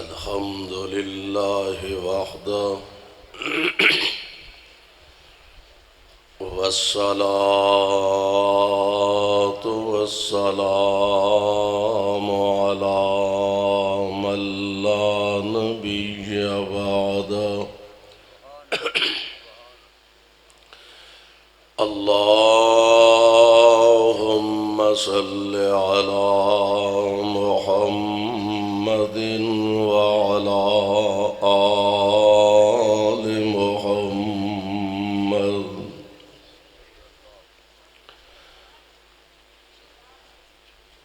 الحمد لله وحده والصلاة والسلام على من لا نبي بعده اللهم صل على محمد وعلى آل محمد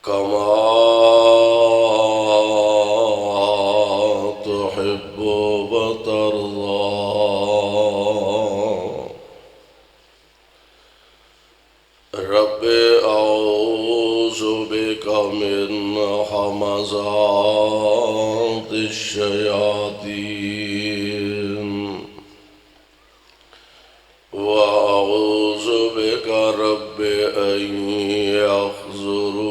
كما تحب وترضى رب أعوذ بك من همزات الشياطين وأعوذ بك رب أن يحضرون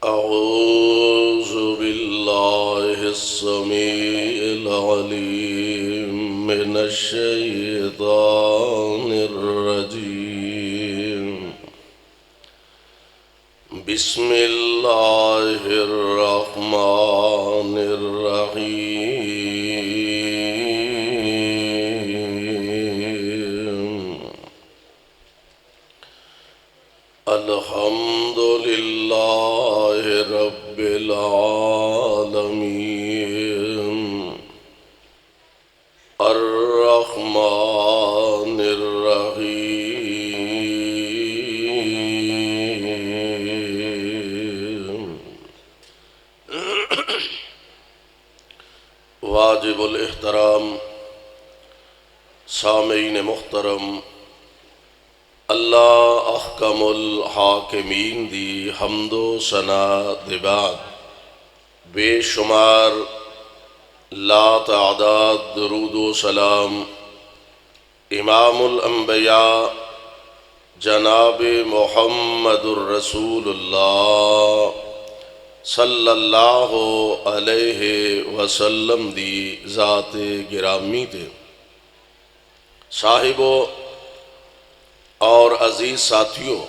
أعوذ بالله السميع العليم من الشيطان الرجيم بسم الله الرحمن الرحيم الحمد لله رب العالمين الرحمن الرحيم واجب الاحترام سامعین محترم، اللہ احکم الحاکمین دی حمد و ثنا دے بعد بے شمار لا تعداد درود و سلام امام الانبیاء جناب محمد الرسول اللہ صلی اللہ علیہ وسلم دی ذات گرامی تے صاحبو اور عزیز ساتھیوں،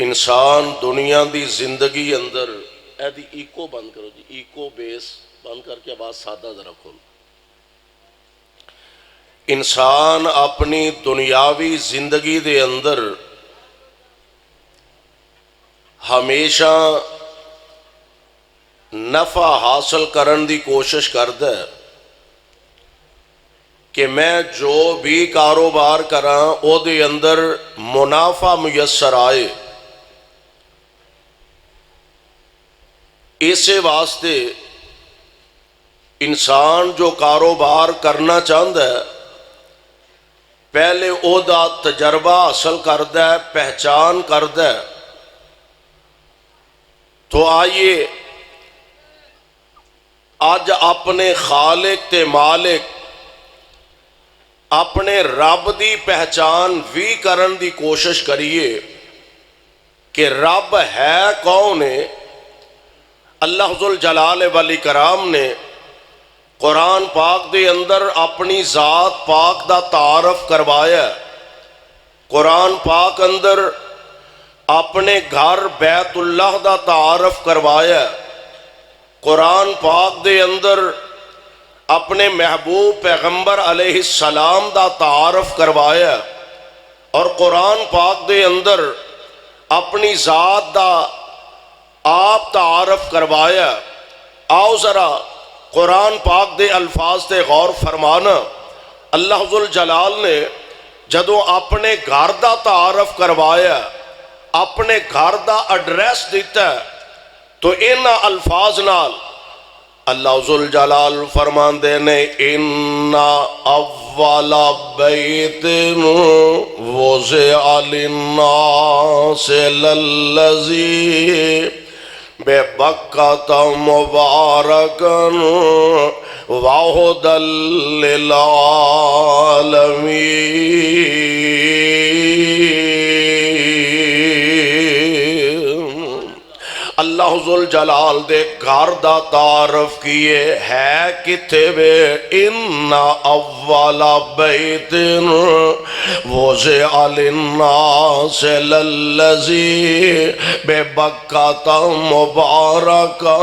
انسان دنیا دی زندگی اندر ایدی ایکو بند کرو جی، ایکو بیس بند کر کے آواز سادہ ذرا کھول۔ انسان اپنی دنیاوی زندگی دے اندر ہمیشہ نفع حاصل کرن دی کوشش کرتا ہے کہ میں جو بھی کاروبار کراں او دے اندر منافع میسر آئے۔ اسے واسطے انسان جو کاروبار کرنا چاہتا ہے پہلے او دا تجربہ حاصل کرتا ہے، پہچان کرتا ہے۔ تو آئیے آج اپنے خالق تے مالک اپنے رب دی پہچان بھی کرن دی کوشش کریے کہ رب ہے کون ہے۔ اللہ ذوالجلال والاکرام نے قرآن پاک دے اندر اپنی ذات پاک دا تعارف کروایا ہے۔ قرآن پاک اندر اپنے گھر بیت اللہ دا تعارف کروایا ہے۔ قرآن پاک دے اندر اپنے محبوب پیغمبر علیہ السلام دا تعارف کروایا، اور قرآن پاک دے اندر اپنی ذات دا آپ تعارف کروایا۔ آؤ ذرا قرآن پاک دے الفاظ تے غور فرمانا۔ اللہ ذوالجلال نے جدوں اپنے گھر دا تعارف کروایا، اپنے گھر دا ایڈریس دیتا ہے، تو ان الفاظ نال اللہ ذوالجلال فرماندے نے ان اول بیت وضع للناس للذی بے بکۃ مبارکا وَهُدًى لِّلْعَالَمِينَ۔ اللہ ذوالجلال دے گھر دا تعارف کیے ہے کتے وے ان اول بیت وضع للناس للذی ببکۃ مبارکا۔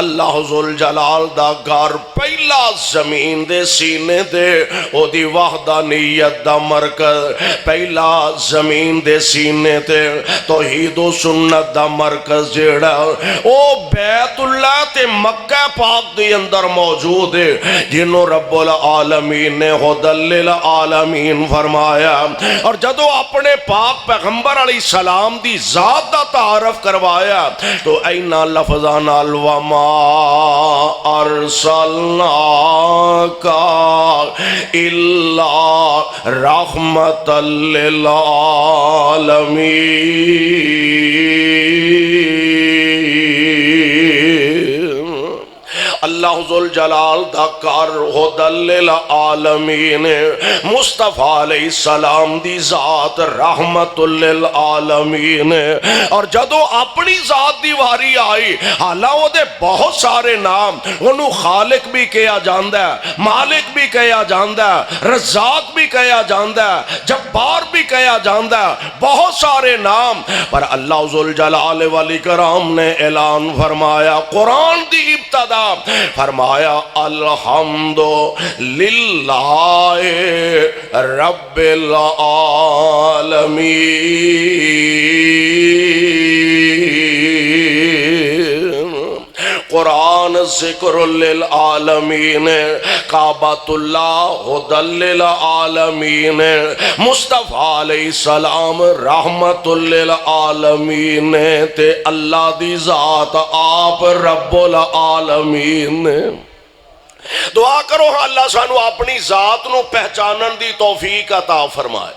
اللہ ذوالجلال دا گھر پہلا زمین دے سینے دے او دی وحدانیت دا مرکز، پہلا زمین دے سینے تے توحید و سنت دا مرکز جیڑا او بیت اللہ تے مکہ پاک دی اندر موجود ہے، جنہوں رب العالمین نے ہدی للعالمین فرمایا۔ اور جدو اپنے پاک پیغمبر علیہ السلام دی ذات دا تعارف کروایا تو اینا لفظان وما ارسلناک الا رحمت للعالمین۔ اللہ ذوالجلال دا کار ہدی للعالمین، مصطفیٰ علیہ السلام دی ذات رحمت للعالمین۔ اور جدو اپنی ذات دی واری آئی، حالانکہ دے بہت سارے نام، انہوں خالق بھی کہا جاندہ ہے، مالک بھی کہا جاندہ ہے، رزاق بھی کہا جاندہ ہے، جبار بھی کہا جاندہ ہے، بہت سارے نام، پر اللہ ذوالجلال والاکرام نے اعلان فرمایا قرآن دی ابتدا فرمایا الحمد للہ رب العالمین۔ قرآن ذکر للعالمین، کعبۃ اللہ ہدی للعالمین، مصطفیٰ علیہ السلام رحمت للعالمین تے اللہ دی ذات آپ رب العالمین۔ دعا کرو اللہ سانو اپنی ذات نو پہچانن دی توفیق عطا فرمائے۔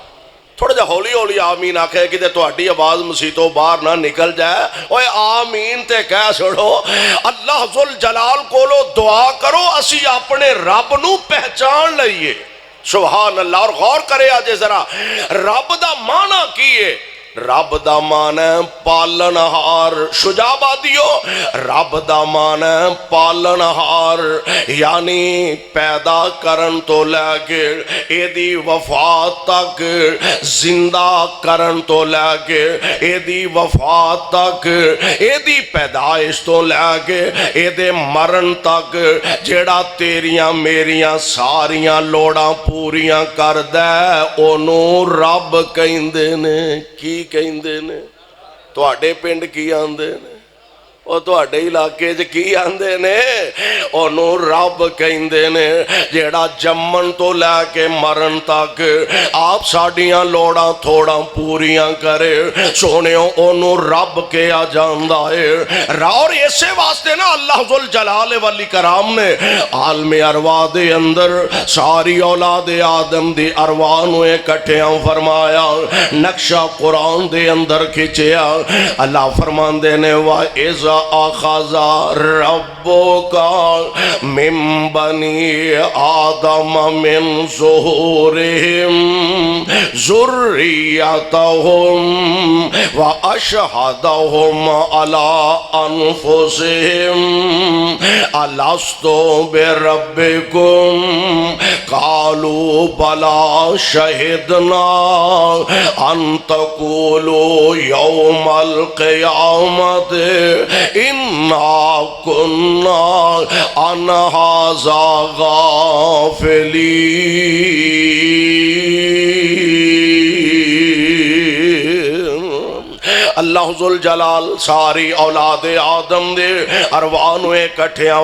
تھوڑا جا ہولی ہولی آمین آکھے کہ تو اڈی آواز مسیتوں باہر نہ نکل جائے، اوے آمین تے کہہ چھوڑو۔ اللہ ذوالجلال کولو دعا کرو اسی اپنے رب نو پہچان لئیے۔ سبحان اللہ۔ اور غور کرے آجے ذرا رب دا معنی کیے؟ رب دا معنی پالنہار، شجاع بادیو، رب دا معنی پالنہار، یعنی پیدا کرن تو لے کے ایدی وفات تک، زندہ کرن تو لے کے ایدی وفات تک، ایدی پیدائش تو لے کے ایدے مرن تک، جیڑا تیریاں میریاں ساریاں لوڑاں پوریاں کر دے انہوں رب کہندے نے۔ کی کہندے نے؟ تواڈے پنڈ کی آندے نے؟ اور تواڈے علاقے چ کی آندے نے؟ انہوں رب کہندے نے، جیڑا جمن تو لے کے مرن تک آپ ساڑیاں لوڑاں تھوڑاں پوریاں کرے، سونےوں انہوں رب کیا جاندہ ہے۔ اور اسے واسطے نا اللہ ذوالجلال والاکرام نے عالم ارواح دے اندر ساری اولاد آدم دی ارواح نو اکٹھیاں فرمایا، نقشہ قرآن دے اندر کھچیا۔ اللہ فرماندے نے وَإِذَا أَخَذَ رَبُّكَ مِن بَنِي آدَمَ مِن ظُهُورِهِمْ ذُرِّيَّتَهُمْ وَأَشْهَدَهُمْ عَلَىٰ أَنفُسِهِمْ أَلَسْتُ بِرَبِّكُمْ قَالُوا بَلَىٰ شَهِدْنَا أَن تَقُولُوا يَوْمَ الْقِيَامَةِ إِنَّا كُنَّا عَنْ هَٰذَا غَافِلِينَ۔ اللہ ذوالجلال ساری اولاد آدم دے ارواحوں اکٹھیاں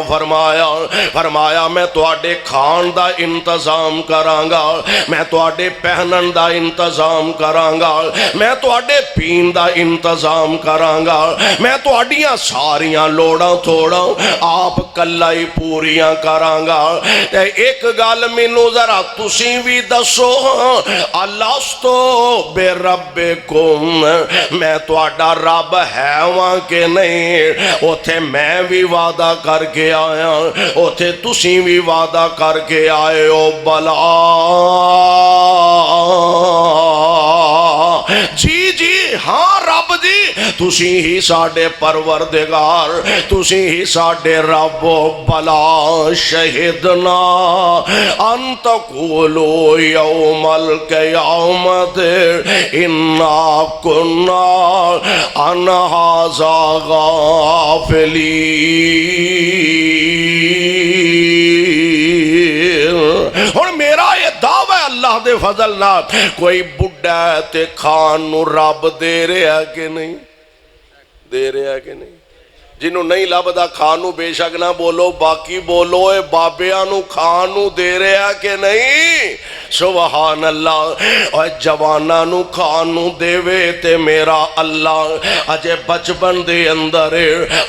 فرمایا میں تواڈے کھان دا انتظام کرانگا، میں تواڈے پہنن دا انتظام کرانگا، میں تواڈے پین دا انتظام کرانگا، میں تواڈیاں ساریاں لوڑاں تھوڑاں آپ کلائی پوریاں کرانگا۔ ایک گل مینوں ذرا تسی بھی دسو، الستو بربکم، میں تواڈا تہاڈا رب ہے واں کہ نہیں؟ اوتھے میں بھی وعدہ کر کے آیا، اوتھے تسی بھی وعدہ کر کے آئے ہو بلا جی جی ہاں رب جی تسی ہی ساڈے پروردگار، تسی ہی ساڈے رب، بلا شہدنا ان تقولوا یوم القیامت انا کنا عن ھذا غافلین۔ اور میرا یہ دعویٰ ہے اللہ دے فضل نال، کوئی بڈھا ہے تے کھان نو رب دے رہا کہ نہیں؟ دے رہا کہ نہیں؟ جنہوں نہیں لبدا کھانو بے شک نہ بولو، باقی بولو اے بابیانو کھانو دے رہا کہ نہیں؟ سبحان اللہ۔ اور جوانانو کھانو دے وے تے میرا اللہ اجے بچپن دے اندر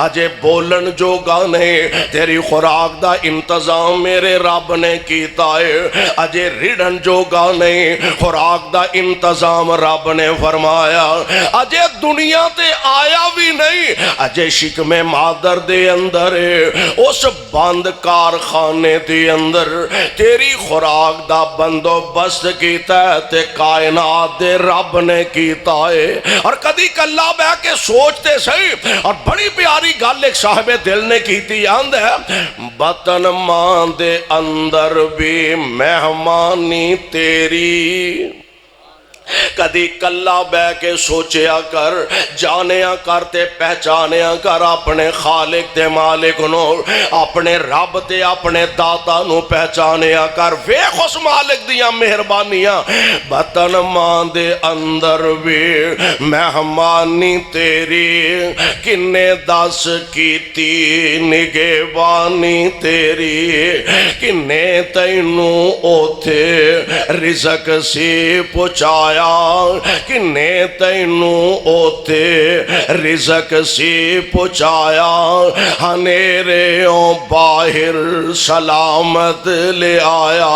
اجے بولن جو گانے تیری خوراک دا انتظام میرے رب نے کیتا ہے، اجے ریڑن جو گانے خوراک دا انتظام رب نے فرمایا، اجے دنیا تے آیا بھی نہیں، اجے شکم مادر دے اندر اس بند کارخانے دے اندر تیری خوراک دا بندوبست کیتا ہے تے کائنات دے رب نے کیتا ہے۔ اور کدی کلا بہ کے سوچتے صحیح، اور بڑی پیاری گل ایک صاحب دل نے کیتی آند ہے، بطن ماں دے اندر بھی مہمانی تیری، کدی کلا بہ کے سوچیا کر، جانیا کر تے پہچانیا کر اپنے خالق تے مالک نو، اپنے رب تے اپنے داتا نو پہچانیا کر، ویکھ اس مالک دیاں مہربانیاں۔ بطن ماں دے اندر بھی مہمانی تیری، کنے دس کیتی نگہبانی تیری، کنے تینوں اوتھے رزق سی پہنچایا، کنے تینوں اوتے رزق سی پہنچایا، ہنیروں باہر سلامت لے آیا،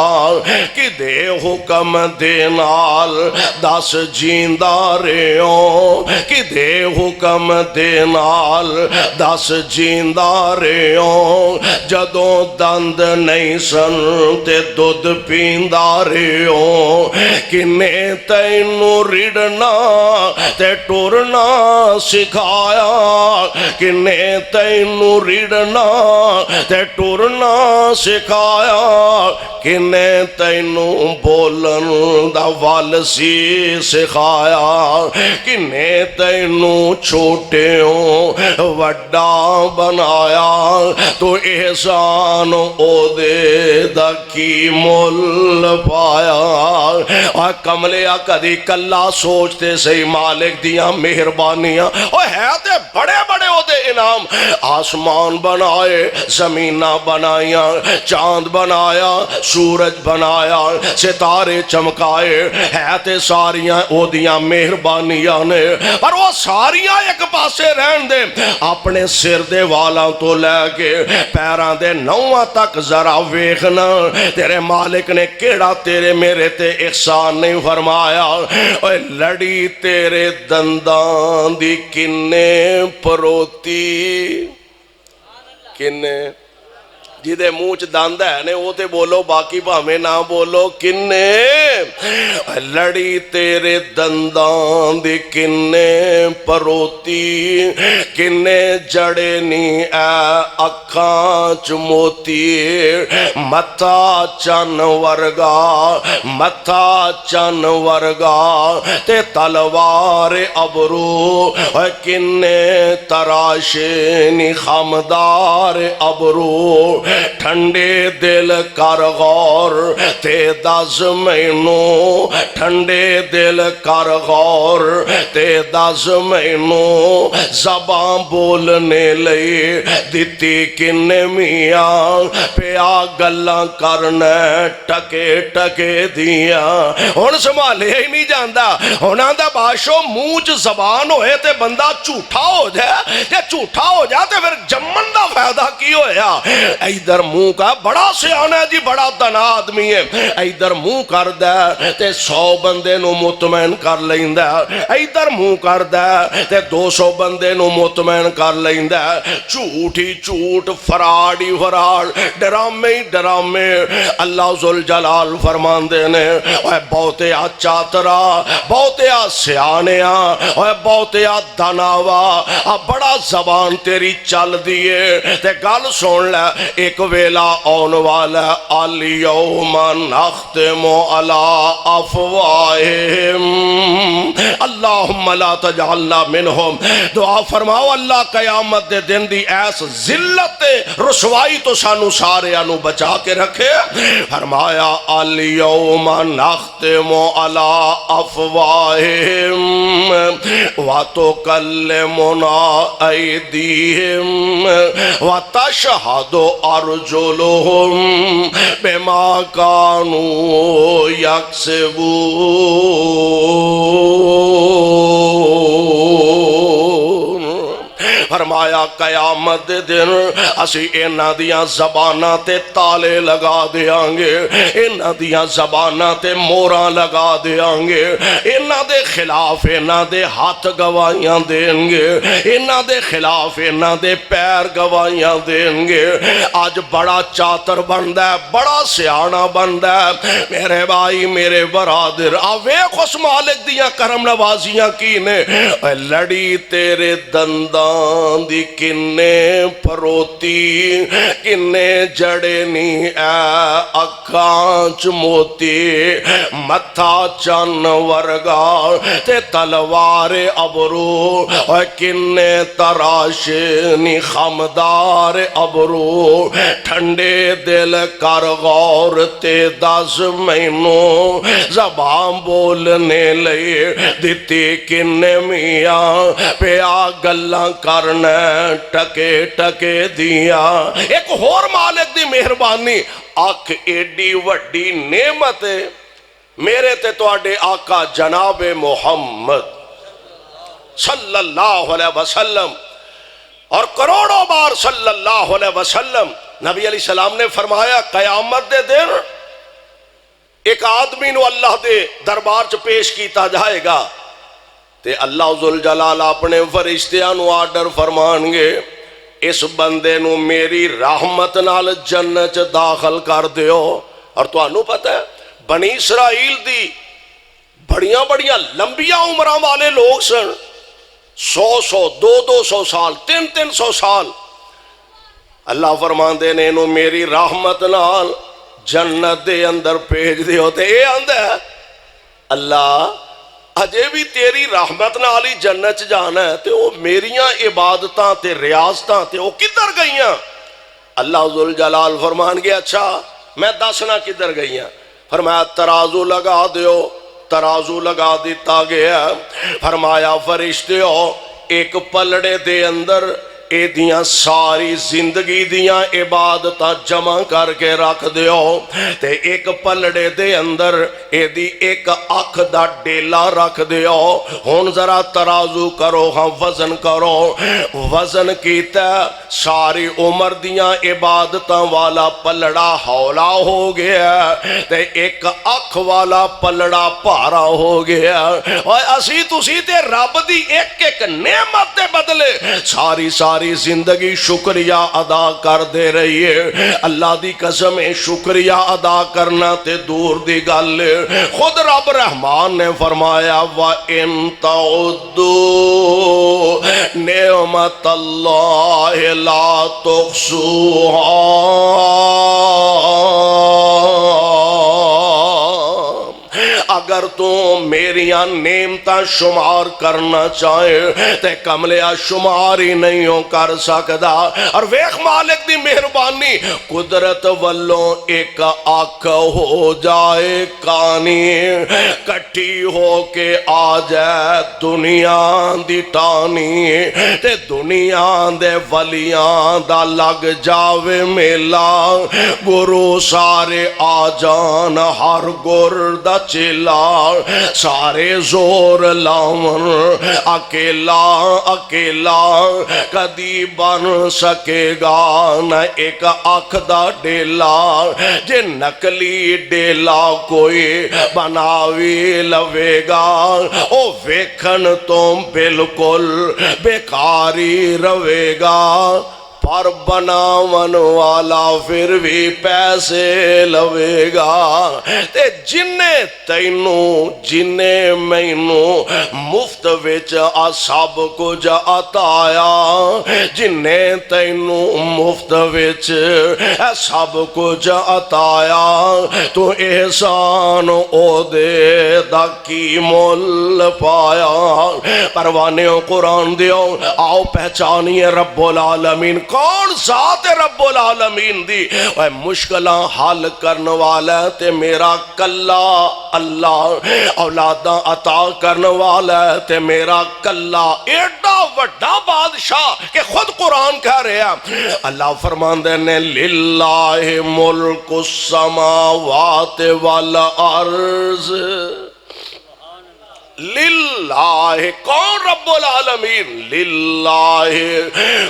کدے حکم دے نال دس جیندہ رہوں، کدے حکم دے نال دس جیندہ رہوں، جدوں دند نہیں سن تے دودھ پیندہ رہوں، کنے تینوں رڑنا تے ٹورنا سکھایا، کنے تینوں رڑنا تے ٹورنا سکھایا، کنے تینوں بولن دا ول سی سکھایا، کنے تینوں چھوٹیوں وڈا بنایا، تو احسان او دے دا کی مل پایا۔ اور کملیا کدی کلا سوچتے سی مالک دیاں مہربانیاں، او ہے تے بڑے بڑے او دے انعام، آسمان بنائے، زمینہ بنائیاں، چاند بنایا، سورج بنایا، ستارے چمکائے، ہے تے ساریاں او دیاں مہربانیاں نے، پر وہ ساریاں ایک پاسے رہن دے، اپنے سر دے والاں تو لے کے پیراں دے نواں تک ذرا ویکھنا تیرے مالک نے کیڑا تیرے میرے تے احسان نہیں فرمایا۔ اے لڑی تیرے دندان دی کنے پروتی، کنے جدے موچ دند ہے نے وہ تے بولو، باقی بھامے نہ بولو، کنے لڑی تیرے دندان دی کنے پروتی، کنے جڑے نی اے اکھاں چ موتی، متھا چن ورگا، متھا چن ورگا تے تلوار ابرو، کنے تراشے نی خمدار ابرو، ٹھنڈے دل کر غور تے دس مینوں، ٹھنڈے دل کر غور تے دس مینوں، زبان بولنے لئی دتی کن میاں، پیا گلاں کرنا ٹکے ٹکے دیاں۔ ہن سنبھالے ہی نہیں جاندا، ہن آندا بادشاہ منہ چ زبان ہوئے تے بندہ جھوٹا ہو جائے، تے جھوٹا ہو جائے تے پھر جمن دا فائدہ کی ہویا؟ ادھر منہ کا بڑا سیانا ہے جی، بڑا دنا آدمی ہے، ادھر منہ کر دے تے 100 بندے نو مطمئن کر لیندا ادھر منہ کردا تے 200 بندے نو مطمئن کر لیندا جھوٹ ہی جھوٹ فراڈ ہی فراڈ ڈرامے ہی ڈرامے اللہ ذوالجلال فرماندے نے اے بہتے آ چاترا بہتے آ سیانیا اے بہتے آ دناوا بڑا زبان تیری چل دیے تے گل سن لے ایک ویلا آن والا الیوم نختم علی افواہہم اللہم لا تجعلنا منہم دعا فرماؤ اللہ قیامت دے دن دی ایس ذلت رسوائی تو سانو سارے انو بچا کے رکھے فرمایا الیوم نختم علی افواہہم وتکلمنا ایدیہم وتشہد ارجلہم بما کانوا یکسبون فرمایا قیامت دے دن اسی اینا دیاں زباناں تے تالے لگا دیاں گے اینا دیاں زباناں تے موراں لگا دیاں گے اینا دے خلاف اینا دے ہاتھ گواہیاں دیں گے اینا دے خلاف اینا دے پیر گواہیاں دیں گے آج بڑا چاتر بندہ ہے بڑا سیانہ بندہ ہے میرے بھائی میرے برادر آویخ اس مالک دیاں کرم نوازیاں کی نے لڑی تیرے دندان دی کنے پروتی کنے جڑے نی اے اکھانچ موتی متھا چن ورگا تے تلوار ابرو کنے تراش نی خمدار ابرو ٹھنڈے دل کر غور تے 10 مہینوں زبان بولنے لئے دیتی کنے میاں پیا گلاں کرنے ٹکے ٹکے دیا ایک اور مالک دی مہربانی آنکھ ایڈی وڈی نعمت میرے تے تواڈے آقا جناب محمد صلی اللہ علیہ وسلم اور کروڑوں بار صلی اللہ علیہ وسلم نبی علیہ السلام نے فرمایا قیامت دے دن ایک آدمی نو اللہ دے دربار چ پیش کیتا جائے گا تے اللہ ذوالجلال اپنے فرشتیاں نو آرڈر فرمان گے اس بندے نو میری رحمت نال جنت داخل کر دیو اور تو انو پتہ ہے بنی اسرائیل دی بڑیاں بڑیاں لمبیاں عمرہ والے لوگ سن 100 200 سال 300 سال اللہ فرمان دے نے انو میری رحمت نال جنت دے اندر بھیج دیو تے اے آندہ ہے اللہ اجے بھی تیری رحمت نالی جنت جانا ہے تے وہ میریاں عبادتاں تے ریاضتاں تے وہ کدھر گئیاں اللہ ذوالجلال فرمان گیا اچھا میں دسنا کدھر گئیاں فرمایا ترازو لگا دیو ترازو لگا دیتا گیا فرمایا فرشتیو ایک پلڑے دے اندر اے دیاں ساری زندگی دیاں عبادتاں جمع کر کے رکھ دیو تے ایک پلڑے دے اندر اے دی ایک اکھ دا ڈیلا رکھ دیو ہون ذرا ترازو کرو ہاں وزن کرو وزن کیتا ساری عمر دیاں عبادتاں والا پلڑا ہولا ہو گیا تے ایک اکھ والا پلڑا پارا ہو گیا اور اسی تسی تے رب دی ایک ایک نعمت دے بدلے ساری زندگی شکریہ ادا کر دے رہی ہے اللہ دی قسم شکریہ ادا کرنا تے دور دی گل خود رب رحمان نے فرمایا وَإِن تَعُدُّوا نِعْمَتَ اللَّهِ لَا تُحْصُوهَا اگر تو میریاں نعمتاں شمار کرنا چاہے تے کملیا شمار ہی نہیں ہو کر سکدا اور ویخ مالک دی مہربانی قدرت والوں ایک آنکھ ہو جائے کانی کٹھی ہو کے آ جائے دنیا دی ٹانی تے دنیا دے ولیاں دا لگ جاوے میلا گرو سارے آ جان ہر گر دا چلا سارے زور لاون اکیلا اکیلا کدی بن سکے گا نہ ایک اکھ دا ڈیلا جے نکلی ڈیلا کوئی بناوی لوے گا او ویکھن تو بالکل بیکاری روے گا پر بناون والا پھر بھی پیسے لوے گا تے جننے تینوں جننے مینوں مفت وچ سب کچھ عطایا جننے تینوں مفت وچ سب کچھ عطایا تو احسان او دے دا کی مول پایا پروانیوں قرآن دیو آؤ پہچانیے رب العالمین کون ذات رب العالمین دی اے مشکلہ حل کرن والا تے میرا کلا اللہ اولاداں عطا کرن والا تے میرا کلا ایڈا وڈا بادشاہ کہ خود قرآن کہہ رہے ہیں اللہ فرماندے نے للہ ملک السماوات والارض للہ کون رب العالمین للہ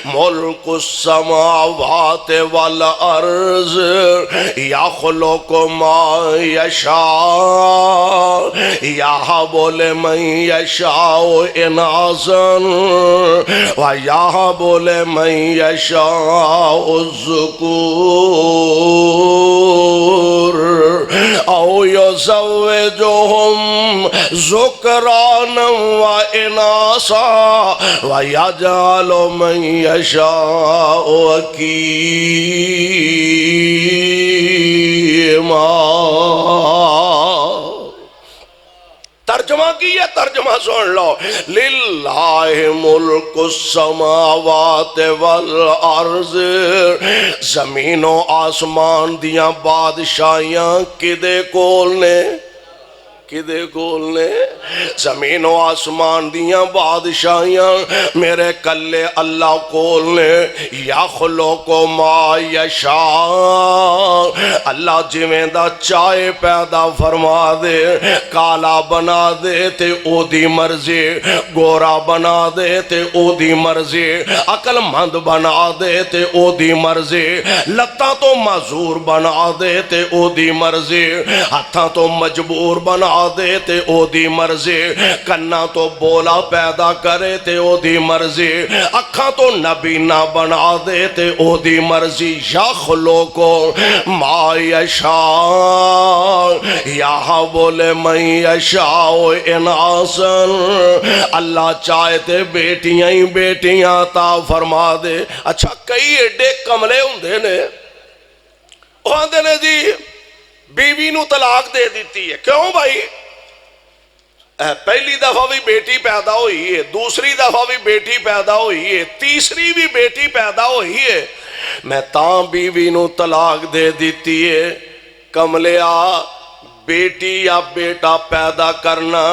ملک السماوات والارض یخلق ما یشاء یہب لمن یشاء اناثا ویہب لمن یشاء الذکور او یزوجہم ذکرانا و اناسا ویجعل من یشاء عقیما ترجمہ کی ہے ترجمہ سن لو للہ ملک السماوات والارض زمین و آسمان دیاں بادشاہیاں کدے کول نے کدے کول نے زمین و آسمان دیاں بادشاہیاں میرے کلے اللہ کول نے یخلق ما یشاء اللہ جویں دا چائے پیدا فرما دے کالا بنا دے تے او دی مرضی گورا بنا دے تے او دی مرضی عقل مند بنا دے تے او دی مرضی لتاں تو معذور بنا دے تے او دی مرضی ہتھاں تو مجبور بنا دے تے او دی مرضی کنا تو بولا پیدا کرے تے او دی مرضی اکھاں تو نبینا بنا دے تے او دی مرضی یخلق ما یشاء یہب لمن یشاء اناثا اللہ چاہے تے بیٹیاں ہی بیٹیاں عطا فرما دے اچھا کئی ایڈے کملے ہوندے نے وہ آندے نے جی بیوی نو طلاق دے دیتی ہے کیوں بھائی پہلی دفعہ بھی بیٹی پیدا ہوئی ہے دوسری دفعہ بھی بیٹی پیدا ہوئی ہے تیسری بھی بیٹی پیدا ہوئی ہے میں تاں بیوی نو طلاق دے دیتی ہے کملیا بیٹی یا بیٹا پیدا کرنا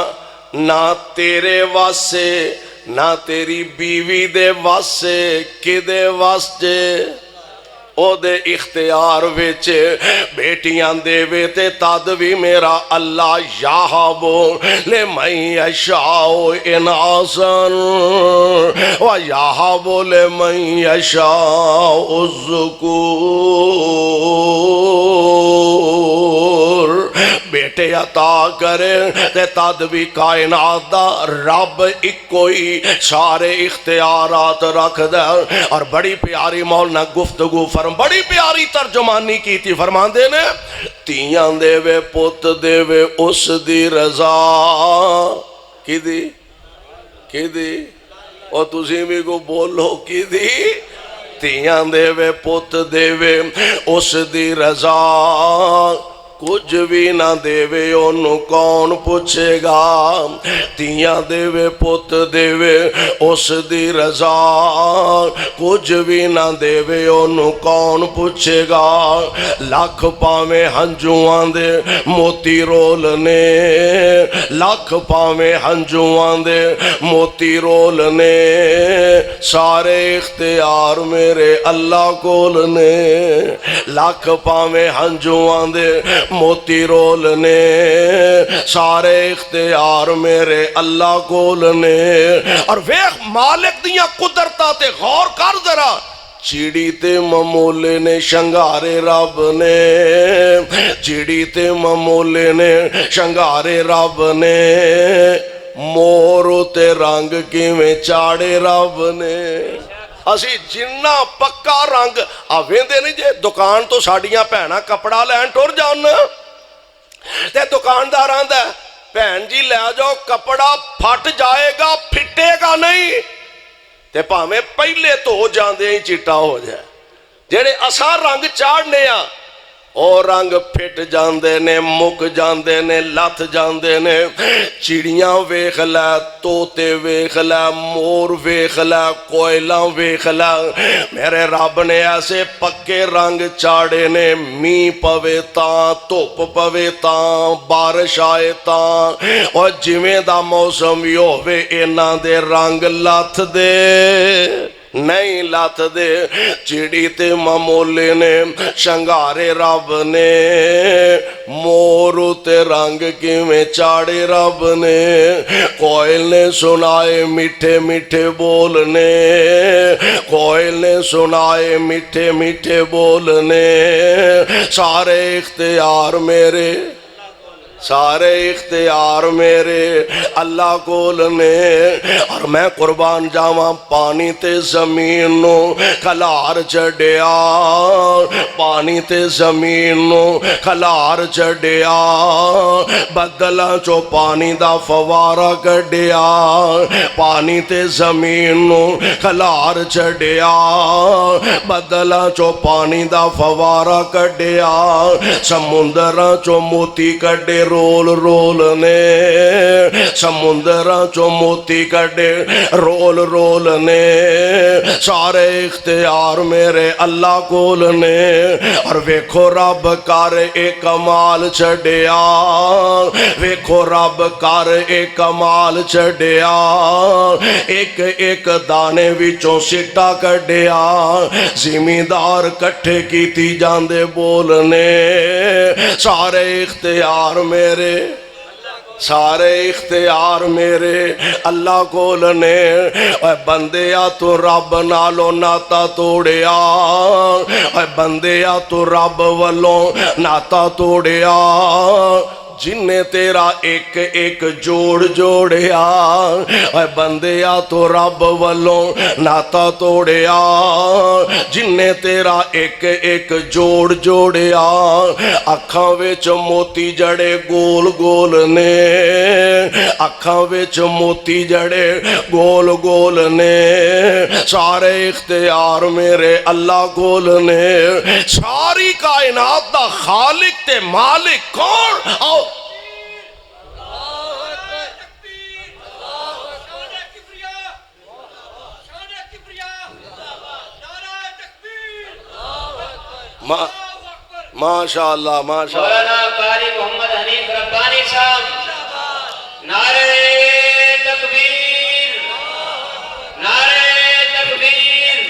نہ تیرے واسے نہ تیری بیوی دے واسے کدے واسے او دے اختیار وچ بیٹیاں دے وے تے تد وی میرا اللہ یہب لمن یشاء اناثا ویہب لمن یشاء الذکور بیٹے عطا کرے تے تد بھی کائنات دا رب اکوئی سارے اختیارات رکھ دے اور بڑی پیاری مولانا گفتگو بڑی پیاری ترجمانی کی تھی فرمان دے نے تیاں دے وے پوت دے وے اس دی رضا کی دی اور تسی بھی کو بولو کی دی تیاں دے وے پوت دے وے اس دی رضا کچھ بھی نہ دے وے انہوں کون پوچھے گا تیاں دے وے پوت دے وے اس دی رضا کچھ بھی نہ دے وے انہوں کون پوچھے گا لاکھ پاویں ہنجوان دے موتی رولنے لاکھ پاویں ہنجوان دے موتی رولنے سارے اختیار میرے اللہ کولنے لاکھ پاویں ہنجوان دے موتی رولنے سارے اختیار میرے اللہ کولنے اور ویخ مالک دیاں قدرتاں تے غور کر ذرا چیڑی تے ممولے نے شنگارے رب نے چیڑی تے ممولے نے شنگارے رب نے مورو تے رنگ کیویں چاڑے رب نے اسی جنہ پکا رنگ آویندے نہیں جے دکان تو ساڑیاں پہنا کپڑا لین ٹور جانا تے دکاندار آندا ہے بہن جی لے جاؤ کپڑا پھٹ جائے گا پھٹے گا نہیں تے پاویں پہلے تو ہو جاندے ہی چٹا ہو جائے جڑے اساں رنگ چاڑنے آ اور رنگ پھٹ جاندے نے مک جاندے نے لت جاندے نے چڑیاں ویکھ لے توتے ویکھ لے مور ویکھ لے کوئلاں ویکھ لے میرے رب نے ایسے پکے رنگ چاڑے نے می پوے تاں دھوپ پوے تاں بارش آئے تاں اور جویں دا موسم ہی ہووے انہاں دے رنگ لت دے نہیں لات دے چڑی تے ممولے نے شنگارے رب نے مورو تے رنگ کیویں چاڑے رب نے کوئل نے سنائے میٹھے میٹھے بولنے کوئل نے سنائے میٹھے میٹھے بولنے سارے اختیار میرے سارے اختیار میرے اللہ کولنے اور میں قربان جاواں پانی تے زمین نو کھلار چڑیا پانی تے زمین نو کھلار چڑیا بدلاں چو پانی دا فوارا کڈیا پانی تے زمین نو کھلار چڑیا بدلاں چو پانی دا فوارا کڈیا سمندراں چو موتی کڈے رول رول نے سمندراں چو موتی کڈے رول رول نے سارے اختیار میرے اللہ کول نے اور ویکھو رب کر اے کمال چڈیا ویکھو رب کر اے کمال چڈیا ایک ایک دانے وچوں سٹا کڈیا زمیندار کٹھے کیتی جاندے بولنے سارے اختیار میرے سارے اختیار میرے اللہ کولنے اے بندیا تو رب نالو ناتا توڑیا اے بندیا تو رب والوں ناتا توڑیا جن نے تیرا ایک ایک جوڑ جوڑیا اے بندیا تو رب والوں ناتا توڑیا جن نے تیرا ایک ایک جوڑ جوڑیا اکھاں وچ موتی جڑے گول گول نے اکھاں وچ موتی جڑے گول گول نے سارے اختیار میرے اللہ کول نے ساری کائنات دا خالق تے مالک کون آؤ ماشاءاللہ ماشاءاللہ مولانا قاری محمد حنیف ربانی صاحب نعرہ تکبیر نعرہ تکبیر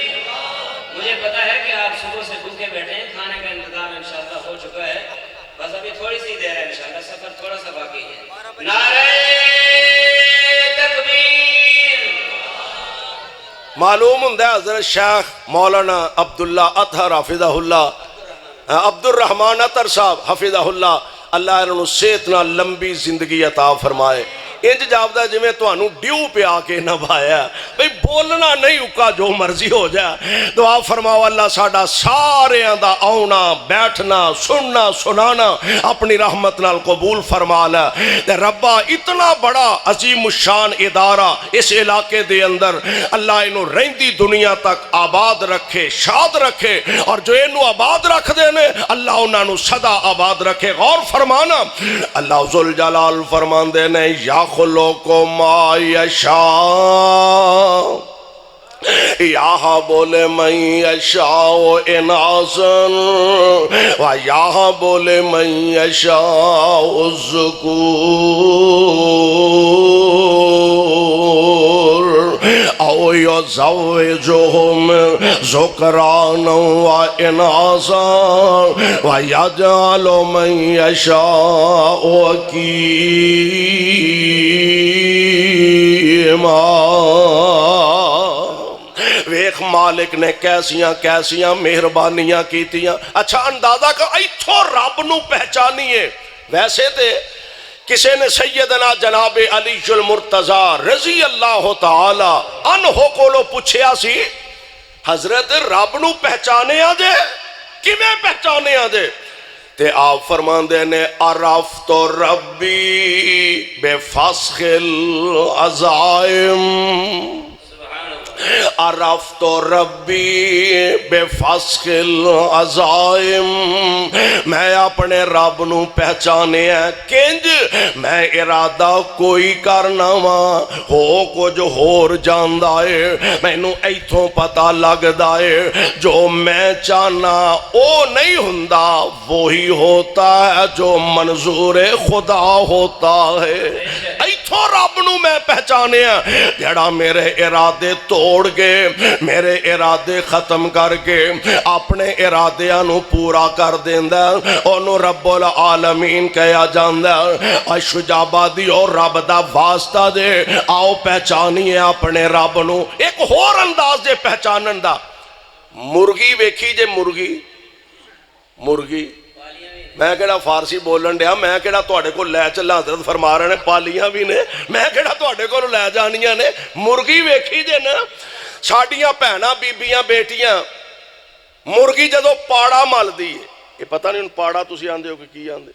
مجھے پتا ہے کہ آپ صبح سے بھوکے بیٹھے ہیں کھانے کا انتظام انشاءاللہ ہو چکا ہے بس ابھی تھوڑی سی دیر ہے انشاءاللہ سفر تھوڑا سا باقی ہے نعرہ تکبیر معلوم ہوں حضرت شیخ مولانا عبداللہ اطہر حفظہ اللہ عبد الرحمن اطہر صاحب حفظہ اللہ اللہ انہوں صحت نہ لمبی زندگی عطا فرمائے انج جاپدہ جمیں تو انہوں ڈیو پہ آکے نبھایا بھئی بولنا نہیں اکا جو مرضی ہو جائے دعا فرماؤ اللہ ساڑھا سارے اندہ آونا بیٹھنا سننا سنانا اپنی رحمت نال قبول فرما لے تے ربا اتنا بڑا عظیم الشان ادارہ اس علاقے دے اندر اللہ انہوں رہندی دنیا تک آباد رکھے شاد رکھے اور جو انہوں آباد رکھ دینے اللہ انہوں صدا آباد رکھے غور فرمانا اللہ ذوالجلال فرمان دینے یا خلق ما یشاء یہاں بولے من یشاء اناسن و یہاں بولے من یشاء الذکور او یزوجہم ذکرانا و اناسا و یجعل من یشاء عقیما۔ ویخ مالک نے کیسیاں کیسیاں مہربانیاں کیتیاں۔ اچھا اندازہ کا ایتھو رب نو پہچانیے۔ ویسے تے کسے نے سیدنا جناب علی المرتضی رضی اللہ تعالی عنہ کولو پوچھیا سی حضرت رب نو پہچانے آجے کیویں پہچانے آجے؟ تے آپ فرماندے نے عرفت ربی بے فسخ العزائم، عرفت ربی بے فسخ العزائم، میں اپنے رب نو پہچانے ہیں کنج میں ارادہ کوئی کرنا وا ہو کچھ ہور جاندا ہے، مینوں ایتھوں پتہ لگدا ہے جو میں چاہنا او نہیں ہوندا وہی ہوتا ہے جو منظور خدا ہوتا ہے۔ ایتھوں رب نو میں پہچانے ہیں جڑا میرے ارادے توڑ کے میرے ارادے ختم کر کے اپنے ارادیاں نو پورا کر دیندا اونوں رب العالمین کہیا جاندا۔ اشجابہ دی اور رب دا واسطہ دے آؤ پہچانیے اپنے رب نو۔ ایک ہور انداز دے پہچانن دا، مرغی ویکھی جے مرغی میں کہڑا فارسی بولن دیا، میں کہڑا تواڈے کو لے چلا، حضرت فرما رہے نے پالیاں بھی نے، میں کہڑا تواڈے کو لے جانیاں نے۔ مرغی ویکھی جے نا ساڈیاں بہناں بیبیاں بیٹیاں مرغی جدو پاڑا مل دی ہے، یہ پتہ نہیں پاڑا تسی آندے ہو کہ کی آندے،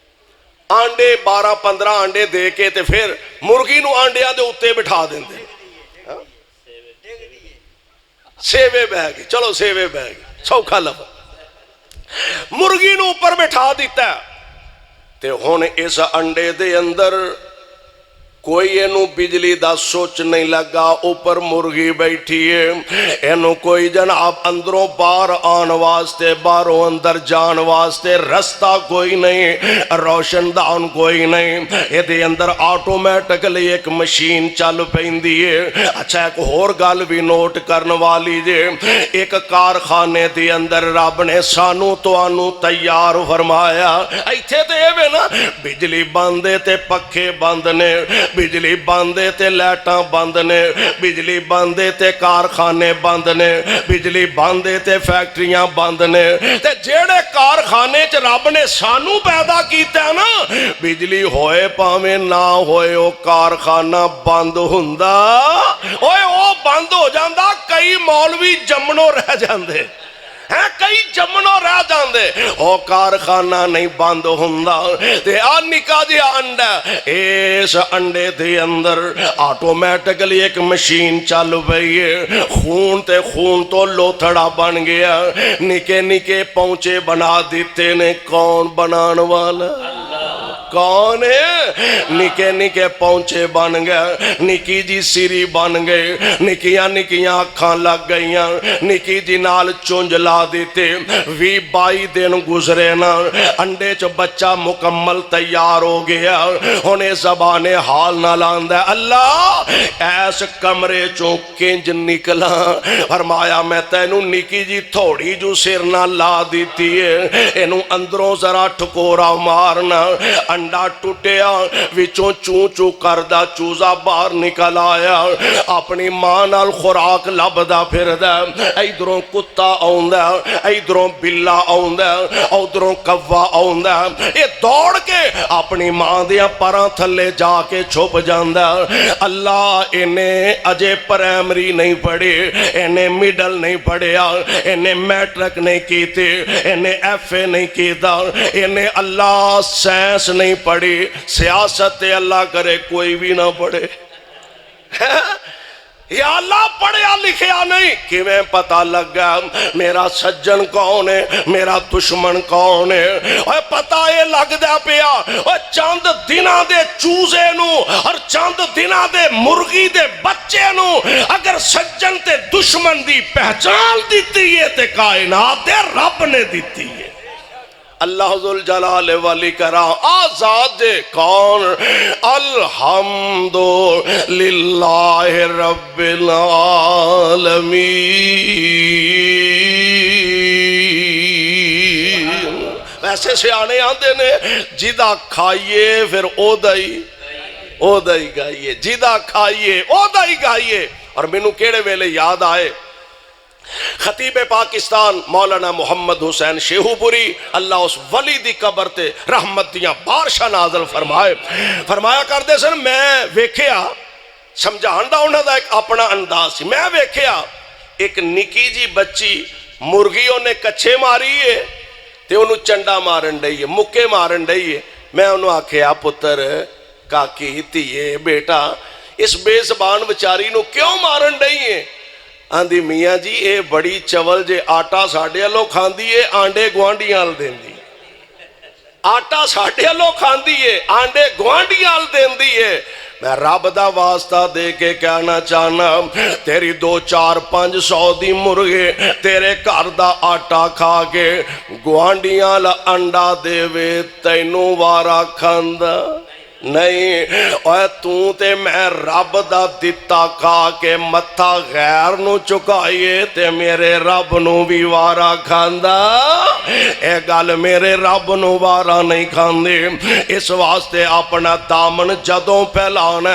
آنڈے 12-15 آنڈے دے کے تے پھر مرغی نو آنڈیاں دے اتے بٹھا دیندے، سیوے بہ گئی، چلو سیوے بہ گئی، سوکھا لفظ، مرغی نو اوپر بٹھا دیتا ہے تے ہن اس انڈے دے اندر کوئی اینو بجلی دا سوچ نہیں لگا، اوپر مرغی بیٹھی ہے، اینو کوئی جناب اندروں باہر آن واسطے باہروں اندر جان واسطے رستہ کوئی نہیں، روشن دان کوئی نہیں، یہ دے اندر آٹومیٹکلی ایک مشین چل پیندی ہے۔ اچھا ایک اور گل بھی نوٹ کرنے والی جے، ایک کارخانے دے اندر رب نے سانو تو آنو تیار فرمایا، ایتھے تے ایوے نا بجلی بندے تے پکھے بند نے، بجلی باندے تے لیٹاں بند نے، بجلی باندے تے کارخانے بند نے، بجلی باندے تے فیکٹریاں بند نے، تے جیڑے کارخانے چ رب نے سانو پیدا کیتا ہے نا بجلی ہوئے پاویں نہ ہوئے او کارخانہ بند ہوندا، اوے او بند ہو جاندا، کئی مولوی جمنوں رہ جاندے ہیں، کئی جمنوں رہ جاندے، او کارخانہ نہیں بند ہوندا۔ تے آ نکا جیا انڈا، اس انڈے دے اندر آٹومیٹکلی ایک مشین چل پئی ہے، خون تے خون تو لوتھڑا بن گیا، نکے نکے پہنچے بنا دیتے نے، کون بنان والا؟ کون ہے؟ نکے نکے پہنچے بن گئے، نکی جی سیری بن گئے، نکیاں نکیاں اکھاں لگ گئیاں، نکی جی نال چونج لا دیتے، 20-22 دن گزرے نا، انڈے چ بچہ مکمل تیار ہو گیا، انہیں زبان حال نہ لاندہ اللہ ایس کمرے چوں کنج نکلا، فرمایا میں تینوں نکی جی تھوڑی جو سر نہ لا دیتی ہے، انہوں اندروں ذرا ٹھکورا مارنا، انڈا ٹوٹیا، وچوں چوں چوں کردہ چوزا باہر نکل آیا، اپنی ماں نال خوراک لبدا پھردا، ایدروں کتا آوندا، ایدروں بلا آوندا، ادھروں کوا آوندا، یہ دوڑ کے اپنی ماں دیاں پراں تھلے جا کے چھپ جاندا۔ اللہ انہیں اجے پرائمری نہیں پڑھی، انہیں میڈل نہیں پڑھیا، انہیں میٹرک نہیں کیتے، انہیں ایف اے نہیں کیتا، انہیں اللہ سائنس نہیں پڑھی، سیاست اللہ کرے کوئی بھی نہ پڑھے، یا اللہ پڑھیا لکھیا نہیں، کیویں پتہ لگ گیا میرا سجن کون ہے میرا دشمن کون ہے؟ اور پتہ یہ لگ دیا پیا، اور چند دنہ دے چوزے نو اور چند دنہ دے مرغی دے بچے نو اگر سجن تے دشمن دی پہچان دیتی ہے تے کائنات دے رب نے دیتی ہے۔ اللہ ذوالجلال والاکرام آزاد کون الحمد للہ رب العالمین۔ ویسے سیانے آندے نے جیدہ کھائیے پھر او دائی گائیے، جیدہ کھائیے او دائی گائیے۔ اور مینوں کیڑے ویلے یاد آئے خطیب پاکستان مولانا محمد حسین شیہو پوری اللہ اس ولی دی قبر تے رحمت دیاں بارشاں نازل فرمایا کردے سن میں ویکھیا سمجھان دا انہاں دا ایک اپنا انداز سی میں ویکھیا ایک نکی جی بچی مرغیوں نے کچھے ماری ہے تے انہوں چنڈا مارن ڈئی ہے مکے مارن ڈئی ہے میں انہوں آکھیا پتر کاکی تیے بیٹا اس بے زبان بچاری نو کیوں مارن ڈئی ہے آندھی میاں جی اے بڑی چول جے آٹا ساڑھے لو کھاندی ہے آنڈے گوانڈیاں دین دی آٹا ساڑھے لو کھاندی ہے آنڈے گوانڈیاں دین دی ہے میں رب دا واسطہ دے کے کہنا چاہنا تیری 2-4-500 دی مرغے تیرے گھر دا آٹا کھا کے گوانڈیاں انڈا دے وے تینوں وارا کھاندا نہیں اوہ تو تے میں رب دا دتا کھا کے متھا غیر نو چکائیے تے میرے رب نو بھی وارا کھاندا اے گل میرے رب نو وارا نہیں کھاندے اس واسطے اپنا دامن جدوں پھیلانا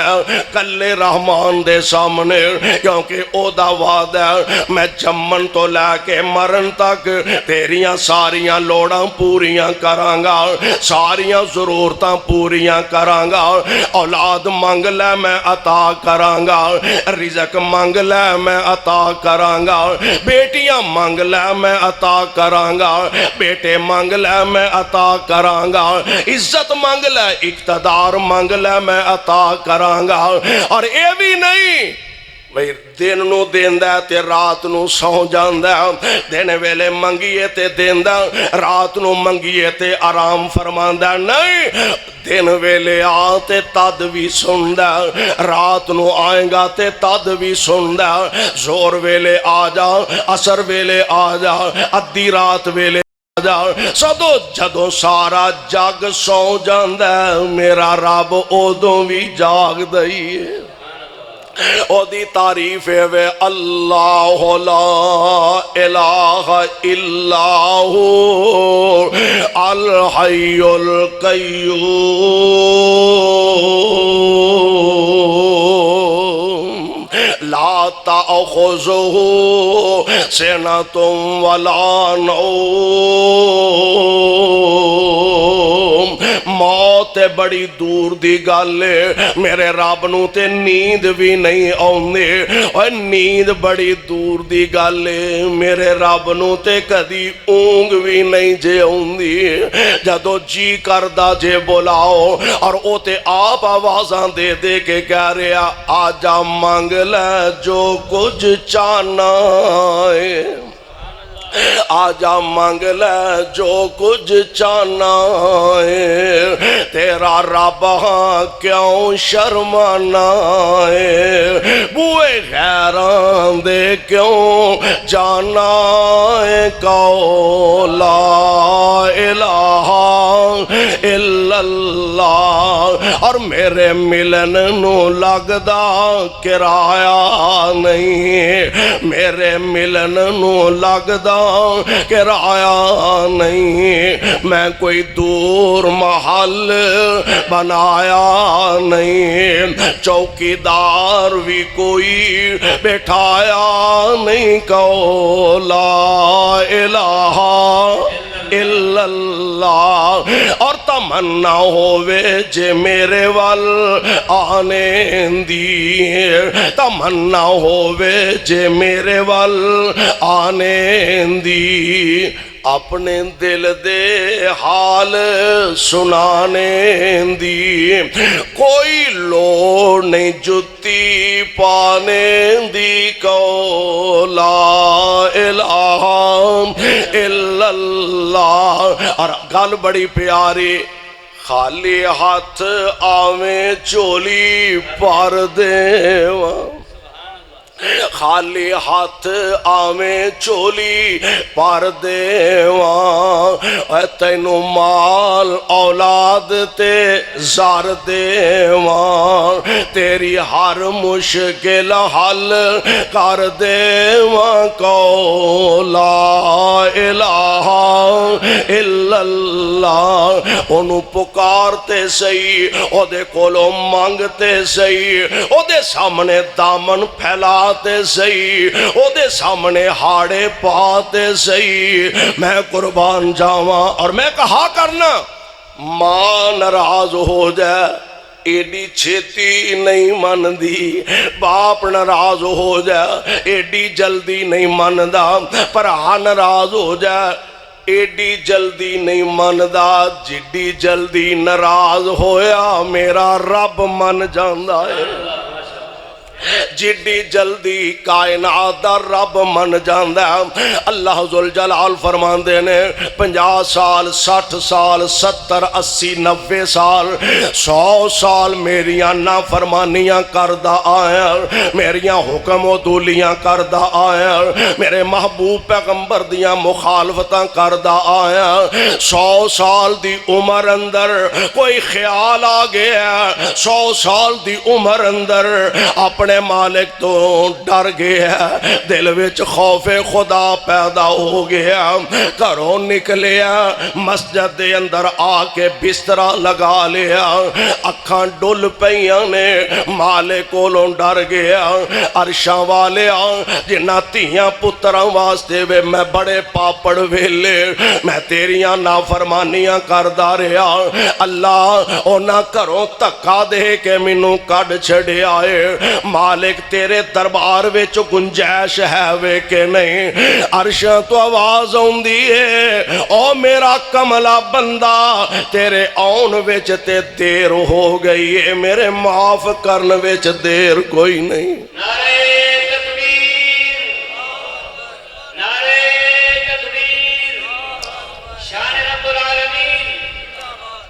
کلے رحمان دے سامنے کیونکہ او دا وعدہ میں جمن تو لے کے مرن تک تیریاں ساریاں لوڑاں پوریاں کرانگا ساریاں ضرورتاں پوریاں کرانگا اولاد مانگ لے میں عطا کرانگا رزق مانگ لے میں عطا کرانگا بیٹیاں مانگ لے میں عطا کرانگا بیٹے مانگ لے میں عطا کرانگا عزت مانگ لے اقتدار مانگ لے میں عطا کرانگا اور اے بھی نہیں بھئی دن نو دیندہ تے رات نو سو جاندہ دینے ویلے منگیے تے دیندہ رات نو منگیے تے آرام فرماندہ نہیں دن ویلے آتے تد بھی سندہ رات نو آئیں گا تے تد بھی سندہ زور ویلے آجا عصر ویلے آجا ادھی رات ویلے سدو جدو سارا جگ سو جاندہ میرا رب اودوں بھی جاگ دئیے او دی تعریف ہے اللہ لا الہ الا ہو الحی القیوم لا تأخذہ سنۃ ولا نوم موت بڑی دور دی گل میرے رب نو تے نیند بھی نہیں آوندی اور نیند بڑی دور دی گل میرے رب نو تے کدی اونگ بھی نہیں جے آوندی جدو جی کردا جے بلاؤ اور او تے آپ آوازاں دے دے کے کہہ رہا آجا مانگ لے جو کچھ چاہنا ہے آجا مانگ لے جو کچھ چاہنا ہے تیرا رب ہاں کیوں شرمانا ہے بوئے غیران دے کیوں جانا ہے کہو لا الہ الا اللہ اور میرے ملن نو لگدا کرایہ نہیں میرے ملن نو لگدا کرایہ نہیں میں کوئی دور محل بنایا نہیں چوکیدار بھی کوئی بٹھایا نہیں کہو لا الہ الا اللہ اور تمنا ہووے جے میرے وال آنے دی تمنا ہووے جے میرے وال آنے دی اپنے دل دے حال سنانے دی کوئی لوڑ نہیں جتی پانے دی کو لا الہ الا اللہ اور گل بڑی پیاری خالی ہاتھ آویں چولی پار دیواں خالی ہاتھ آویں چولی پر دیواں، اے تینوں مال اولاد تے زار دیواں، تیری ہر مشکل حل کر دیواں، کو لا الہ الا اللہ، انہوں پکارتے سہی، او دے کولوں مانگتے سہی، او دے سامنے دامن پھیلاتے سہی، او دے سامنے ہاڑے پاتے سہی۔ میں قربان جاواں اور میں کہا کرنا، ماں ناراض ہو جائے ایڈی چھیتی نہیں مندی، باپ ناراض ہو جائے ایڈی جلدی نہیں مندا، بھرا ناراض ہو جائے ایڈی جلدی نہیں مندا، جڈی جلدی ناراض ہویا میرا رب من جاندا ہے، جڈی جلدی کائنات دا رب من جاندا ہے۔ اللہ ذوالجلال فرماندے نے 50 سال 60 سال 70 80 90 سال 100 سال میریاں نافرمانیاں کردا آیا، میریاں حکم و دولیاں کردا آیا، میرے محبوب پیغمبر دیاں مخالفتاں کردا آیا، 100 سال دی عمر اندر کوئی خیال آ گیا، 100 سال دی عمر اندر اپنے مالک تو ڈر گیا، دل وچ خوف خدا پیدا ہو گیا، گھروں نکلیا مسجد دے اندر آ کے بسترا لگا لیا، اکھاں ڈل پیاں نے، مالک کولوں ڈر گیا، عرشاں والے جنہ تیاں پتراں واسطے وے میں بڑے پاپڑ ویلے، میں تیریاں نافرمانیاں کردا رہا، اللہ اونا گھروں تکا دے کے مینوں کڈ چھڑے آئے، مالک تیرے دربار وچ گنجائش ہے وے کہ نہیں، عرشاں تو آواز ہوندی ہے، او میرا کملا بندہ تیرے آن وچ تے دیر ہو گئی ہے، میرے معاف کرن وچ دیر کوئی نہیں۔ نعرہ تکبیر، نعرہ تکبیر، شان رب العالمین،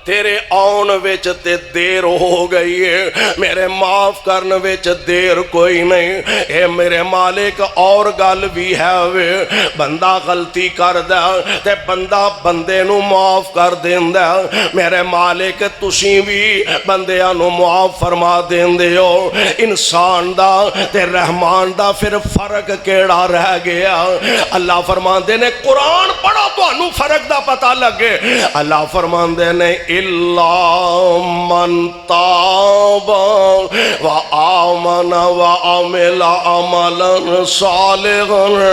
تیرے آن وچ تے دیر ہو گئی ہے، میرے معاف کرن وچ دیر کوئی نہیں، اے میرے مالک اور گل بھی ہے وے، بندہ غلطی کر دا تے بندہ بندے نو معاف کر دیندا، میرے مالک تسی بھی بندیاں نو معاف فرما دیندے ہو، انسان دا تے رحمان دا پھر فرق کیڑا رہ گیا؟ اللہ فرماندے نے قرآن پڑھو تو انو فرق دا پتہ لگے، اللہ فرماندے نے إِلَّا مَنْ تَابَ وَآمَنَ وَعَمِلَ عَمَلًا صَالِحًا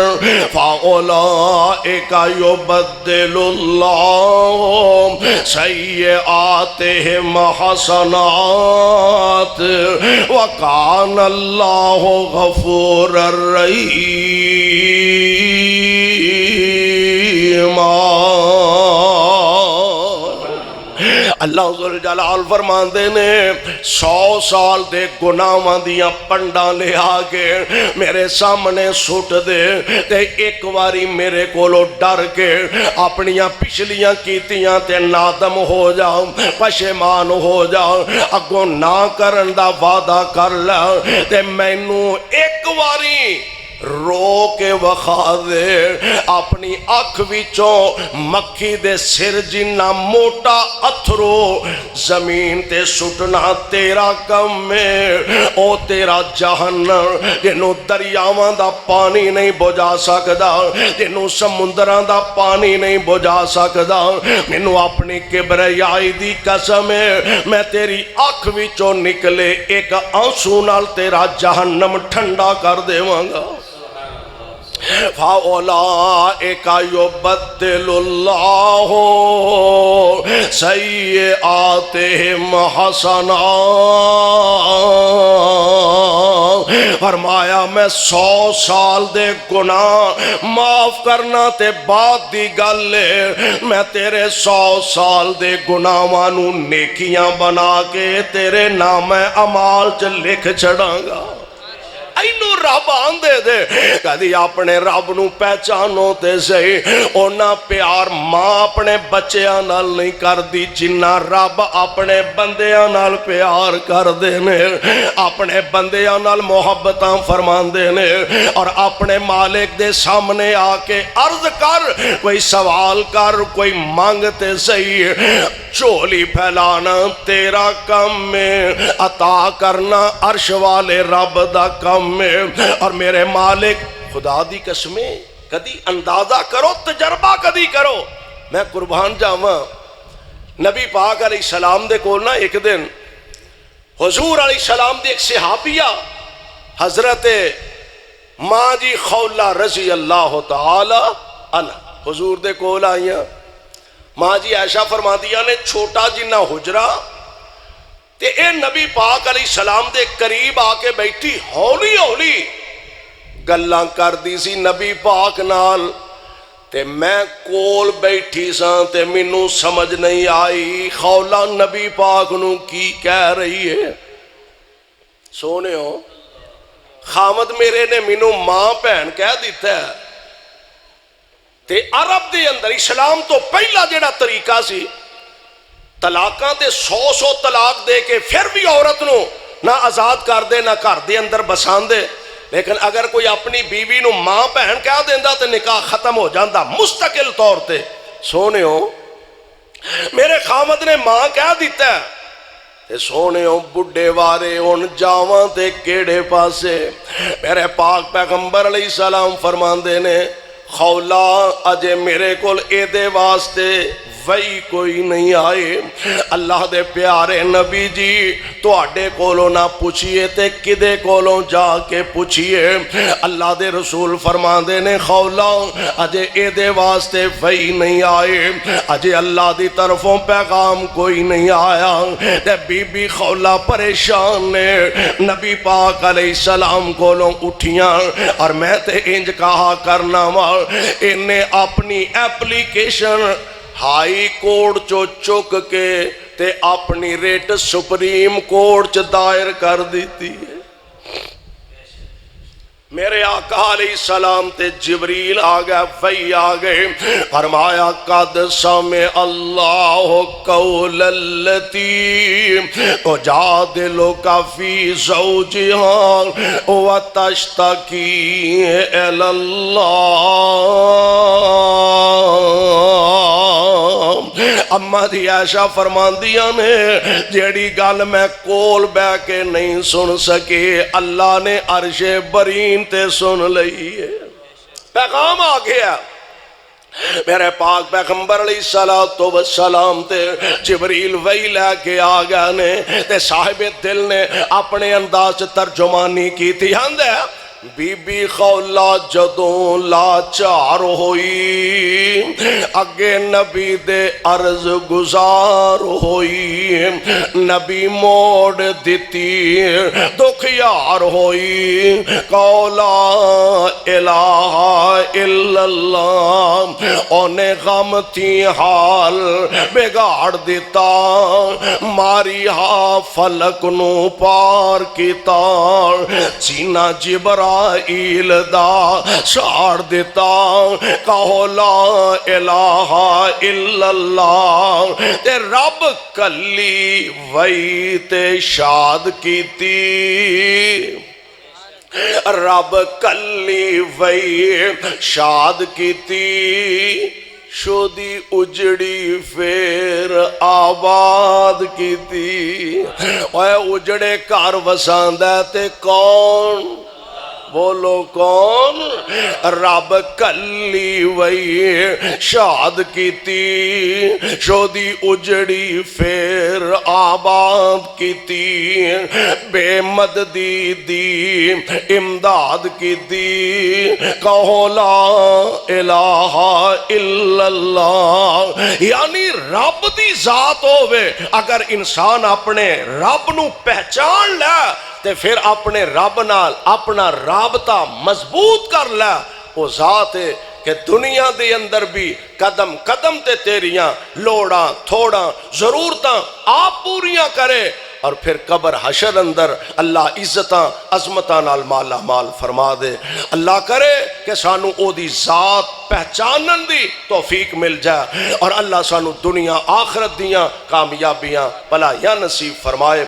فَأُولَئِكَ يُبَدِّلُ اللَّهُ سَيِّئَاتِهِمْ حَسَنَاتٍ وَكَانَ اللَّهُ غَفُورًا رَحِيمًا۔ اللہ ذوالجلال فرماندے نے 100 سال دے گناہاں دیاں پنڈاں لے آگے میرے سامنے سٹ دے تے ایک واری میرے کولو ڈر کے اپنیاں پچھلیاں کیتیاں تے نادم ہو جاؤ، پشیمان ہو جاؤ، اگوں نہ کرن دا وعدہ کر لے تے مینوں ایک واری رو کے وخا دے، اپنی اکھ وچوں مکھی دے سر جنہ موٹا اتھرو زمین تے سٹنا تیرا کم ہے، او تیرا جہنم جنوں دریاواں دا پانی نہیں بجھا سکدا، جنوں سمندراں دا پانی نہیں بجھا سکدا، مینوں اپنی کبریائی دی قسم ہے میں تیری اکھ وچوں نکلے ایک آنسو نال تیرا جہنم ٹھنڈا کر دیواں گا۔ فَأُولَئِكَ يُبَدِّلُ اللَّهُ سَيِّئَاتِهِمْ حَسَنَاتٍ، فرمایا میں 100 سال دے گناہ معاف کرنا تے بعد دی گل ہے، میں تیرے 100 سال دے گناہاں نو نیکیاں بنا کے تیرے نام اعمال چ لکھ چھڑاں گا۔ اینو رب آندے دے کدی اپنے رب نو پہچانو تے صحیح اونا پیار ماں اپنے بچیاں نال نہیں کر دی جنہ رب اپنے بندیاں نال پیار کر دینے اپنے بندیاں نال محبتاں فرمان دینے اور اپنے مالک دے سامنے آکے عرض کر کوئی سوال کر کوئی مانگتے صحیح چولی پھیلانا تیرا کم میں عطا کرنا عرش والے رب دا کم میں اور میرے مالک خدا دی قسمیں کدی اندازہ کرو تجربہ کدی کرو میں قربان جاواں نبی پاک علیہ السلام دے کول نا ایک دن حضور علیہ السلام دے ایک صحابیہ حضرت ماں جی خولہ رضی اللہ تعالی عنہ حضور دے کول آئیاں ماں جی عائشہ فرماندیاں نے چھوٹا جنہ حجرہ تے اے نبی پاک علیہ السلام دے قریب آکے بیٹھی ہولی ہولی گلاں کر دی سی نبی پاک نال تے میں کول بیٹھی ساں تے مینوں سمجھ نہیں آئی خولہ نبی پاک نو کی کہہ رہی ہے سونے ہو خامد میرے نے مینوں ماں بہن کہہ دیتا ہے تے عرب دے اندر اسلام تو پہلا جڑا طریقہ سی طلاقاں تے 100 طلاق دے کے پھر بھی عورت نو نہ آزاد کر دے نہ گھر دے اندر بسان دے لیکن اگر کوئی اپنی بیوی نو ماں بہن کہہ دیندا تے نکاح ختم ہو جاندا مستقل طور تے سونے ہو میرے خامد نے ماں کہہ دیتا ہے تے سونے ہو بڑھے وارے ان جاواں تے کیڑے پاسے میرے پاک پیغمبر علیہ السلام فرماندے نے خولہ اجے میرے کول اے دے واسطے وہی کوئی نہیں آئے اللہ دے پیارے نبی جی تو آڈے کولوں نہ پوچھئے تے کدے کولوں جا کے پوچھئے اللہ دے رسول فرماندے نے خولہ اجے اے دے واسطے وہی نہیں آئے اجے اللہ دی طرفوں پیغام کوئی نہیں آیا تے بی بی خولہ پریشان نے نبی پاک علیہ السلام کولوں اٹھیاں اور میں تے انج کہا کرنا وال انہیں اپنی ایپلیکیشن ہائی کورٹ چو چک کے تے اپنی ریٹ سپریم کورٹ چ دائر کر دیتی ہے میرے آقا علیہ السلام تے جبریل آگئے وحی آگئے فرمایا قد سمع اللہ قول اللتی تجادلک فی زوجہا وتشتکی الی اللہ اماں دی عائشہ فرماندیاں نے جیڑی گل میں کول بے کے نہیں سن سکے اللہ نے عرش برین تے سن لئی ہے پیغام آ گیا میرے پاک پیغمبر علیہ السلام تے جبریل وحی لے کے آ گیا نے تے صاحب دل نے اپنے انداز ترجمانی کی تھی ہندے بی بی خولہ جدوں لاچار ہوئی اگے نبی دے عرض گزار ہوئی نبی موڑ دیتی دکھیار ہوئی قولا الہ الا اللہ انہیں غم تھی حال بگاڑ دیتا ماری ہا فلک نو پار کیتا سینہ جبرائیل دا ساڑ دیتا کہو لا الہ الا اللہ تے رب کلی وئی تے شاد کیتی رب کلی وئی شاد کیتی شودی اجڑی پھر آباد کیتی اوے اجڑے کار وساندہ تے کون بولو کون رب کلی وئی شاد کیتی شودی اجڑی پھر آباد کیتی بے مددی دی امداد کیتی کہو لا الہ الا اللہ یعنی رب دی ذات ہوئے اگر انسان اپنے رب نو پہچان لے تے پھر اپنے رب نال اپنا رابطہ مضبوط کر لے وہ ذات ہے کہ دنیا دے اندر بھی قدم قدم تے تیریاں لوڑاں تھوڑاں ضرورتاں آپ پوریاں کرے اور پھر قبر حشر اندر اللہ عزتاں عظمتاں نال مالا مال فرما دے۔ اللہ کرے کہ سانو او دی ذات پہچانن دی توفیق مل جائے، اور اللہ سانو دنیا آخرت دیاں کامیابیاں بھلائیاں نصیب فرمائے۔